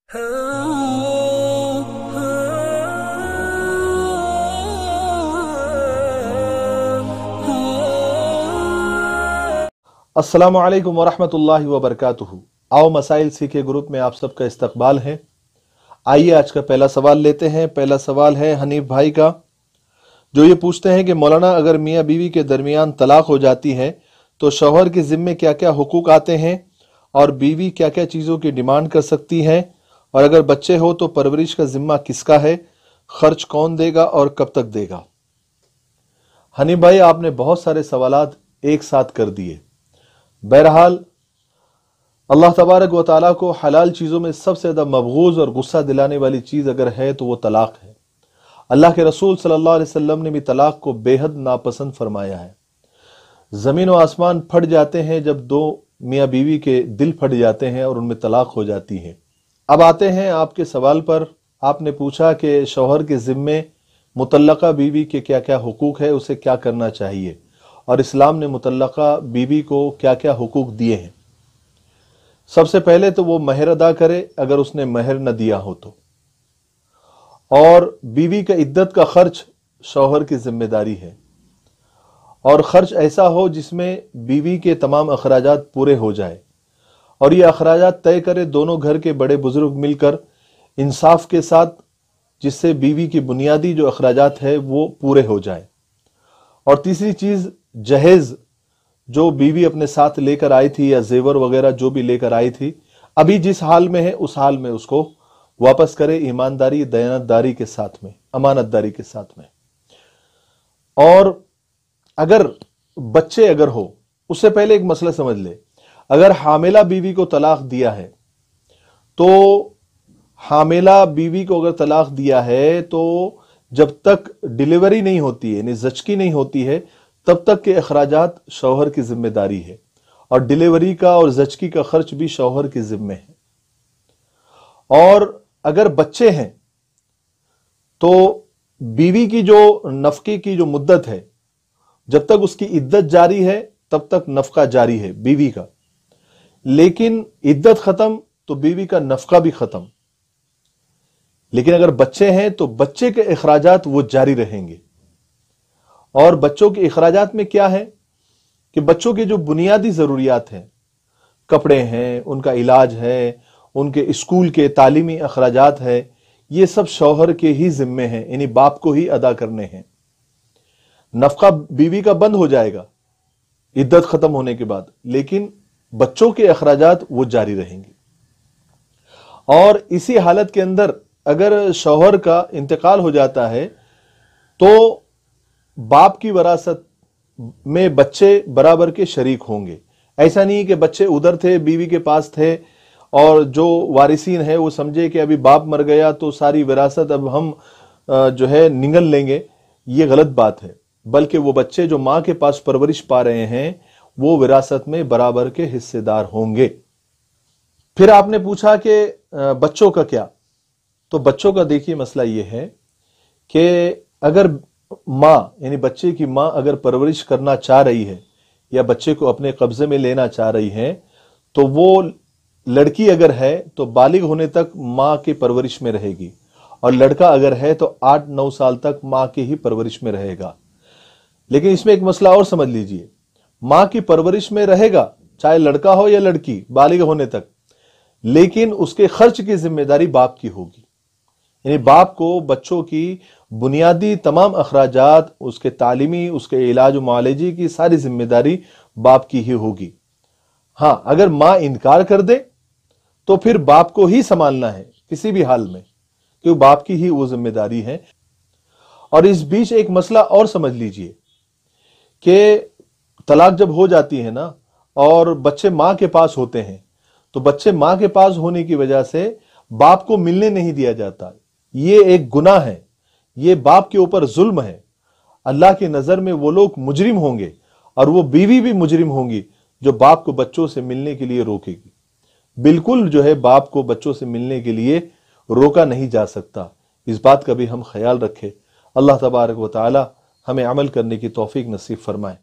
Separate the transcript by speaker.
Speaker 1: अस्सलामु अलैकुम वरहमतुल्लाहि वबरकातुहू। आओ मसाइल सीखे ग्रुप में आप सबका इस्तकबाल है। आइए आज का पहला सवाल लेते हैं। पहला सवाल है हनीफ भाई का, जो ये पूछते हैं कि मौलाना अगर मियाँ बीवी के दरमियान तलाक हो जाती है तो शौहर के ज़िम्मे क्या क्या हुकूक आते हैं और बीवी क्या क्या चीज़ों की डिमांड कर सकती है, और अगर बच्चे हो तो परवरिश का ज़िम्मा किसका है, खर्च कौन देगा और कब तक देगा। हनीफ भाई, आपने बहुत सारे सवालात एक साथ कर दिए। बहरहाल अल्लाह तबारक व तआला को हलाल चीज़ों में सबसे ज़्यादा मबगूज़ और गुस्सा दिलाने वाली चीज़ अगर है तो वो तलाक है। अल्लाह के रसूल सल्लल्लाहु अलैहि वसल्लम ने भी तलाक को बेहद नापसंद फरमाया है। ज़मीन व आसमान फट जाते हैं जब दो मियाँ बीवी के दिल फट जाते हैं और उनमें तलाक हो जाती है। अब आते हैं आपके सवाल पर। आपने पूछा कि शौहर के ज़िम्मे मुतल्लका बीवी के क्या क्या हुकूक है, उसे क्या करना चाहिए, और इस्लाम ने मुतल्लका बीवी को क्या क्या हुकूक दिए हैं। सबसे पहले तो वो महर अदा करे अगर उसने महर न दिया हो तो, और बीवी का इद्दत का खर्च शौहर की जिम्मेदारी है, और खर्च ऐसा हो जिसमें बीवी के तमाम अखराजात पूरे हो जाए, और ये अखराजात तय करे दोनों घर के बड़े बुजुर्ग मिलकर इंसाफ के साथ, जिससे बीवी की बुनियादी जो अखराजात है वो पूरे हो जाए। और तीसरी चीज़, जहेज जो बीवी अपने साथ लेकर आई थी या जेवर वगैरह जो भी लेकर आई थी, अभी जिस हाल में है उस हाल में उसको वापस करे, ईमानदारी दयानतदारी के साथ में, अमानतदारी के साथ में। और अगर बच्चे अगर हो, उससे पहले एक मसला समझ ले। अगर हामिला बीवी को तलाक दिया है तो हामिला बीवी को अगर तलाक दिया है तो जब तक डिलीवरी नहीं होती है, यानी ज़चकी नहीं होती है, तब तक के अखराजात शौहर की जिम्मेदारी है, और डिलीवरी का और ज़चकी का खर्च भी शौहर के जिम्मे है। और अगर बच्चे हैं तो बीवी की जो नफके की जो मुद्दत है, जब तक उसकी इद्दत जारी है तब तक नफका जारी है बीवी का, लेकिन इद्दत खत्म तो बीवी का नफका भी खत्म। लेकिन अगर बच्चे हैं तो बच्चे के अखराजात वो जारी रहेंगे। और बच्चों के अखराजात में क्या है कि बच्चों के जो बुनियादी ज़रूरियात हैं, कपड़े हैं, उनका इलाज है, उनके स्कूल के तालीमी अखराजात है, ये सब शौहर के ही जिम्मे हैं, यानी बाप को ही अदा करने हैं। नफका बीवी का बंद हो जाएगा इद्दत खत्म होने के बाद, लेकिन बच्चों के अखराजात वो जारी रहेंगे। और इसी हालत के अंदर अगर शौहर का इंतकाल हो जाता है तो बाप की वरासत में बच्चे बराबर के शरीक होंगे। ऐसा नहीं कि बच्चे उधर थे, बीवी के पास थे, और जो वारिसीन है वो समझे कि अभी बाप मर गया तो सारी विरासत अब हम जो है निगल लेंगे। ये गलत बात है, बल्कि वो बच्चे जो माँ के पास परवरिश पा रहे हैं वो विरासत में बराबर के हिस्सेदार होंगे। फिर आपने पूछा कि बच्चों का क्या, तो बच्चों का देखिए मसला ये है कि अगर माँ, यानी बच्चे की माँ अगर परवरिश करना चाह रही है या बच्चे को अपने कब्जे में लेना चाह रही है, तो वो लड़की अगर है तो बालिग होने तक माँ की परवरिश में रहेगी, और लड़का अगर है तो 8-9 साल तक माँ की ही परवरिश में रहेगा। लेकिन इसमें एक मसला और समझ लीजिए, माँ की परवरिश में रहेगा चाहे लड़का हो या लड़की बालिग होने तक, लेकिन उसके खर्च की जिम्मेदारी बाप की होगी। यानी बाप को बच्चों की बुनियादी तमाम अखराजात, उसके तालीमी, उसके इलाज व मुआलजे की सारी जिम्मेदारी बाप की ही होगी। हाँ, अगर माँ इनकार कर दे तो फिर बाप को ही संभालना है किसी भी हाल में, क्योंकि बाप की ही वो जिम्मेदारी है। और इस बीच एक मसला और समझ लीजिए कि तलाक जब हो जाती है ना और बच्चे माँ के पास होते हैं, तो बच्चे माँ के पास होने की वजह से बाप को मिलने नहीं दिया जाता। ये एक गुनाह है, ये बाप के ऊपर जुल्म है। अल्लाह की नज़र में वो लोग मुजरिम होंगे, और वो बीवी भी मुजरिम होंगी जो बाप को बच्चों से मिलने के लिए रोकेगी। बिल्कुल जो है बाप को बच्चों से मिलने के लिए रोका नहीं जा सकता। इस बात का भी हम ख्याल रखें। अल्लाह तबारक व तआला हमें अमल करने की तौफीक नसीब फरमाए।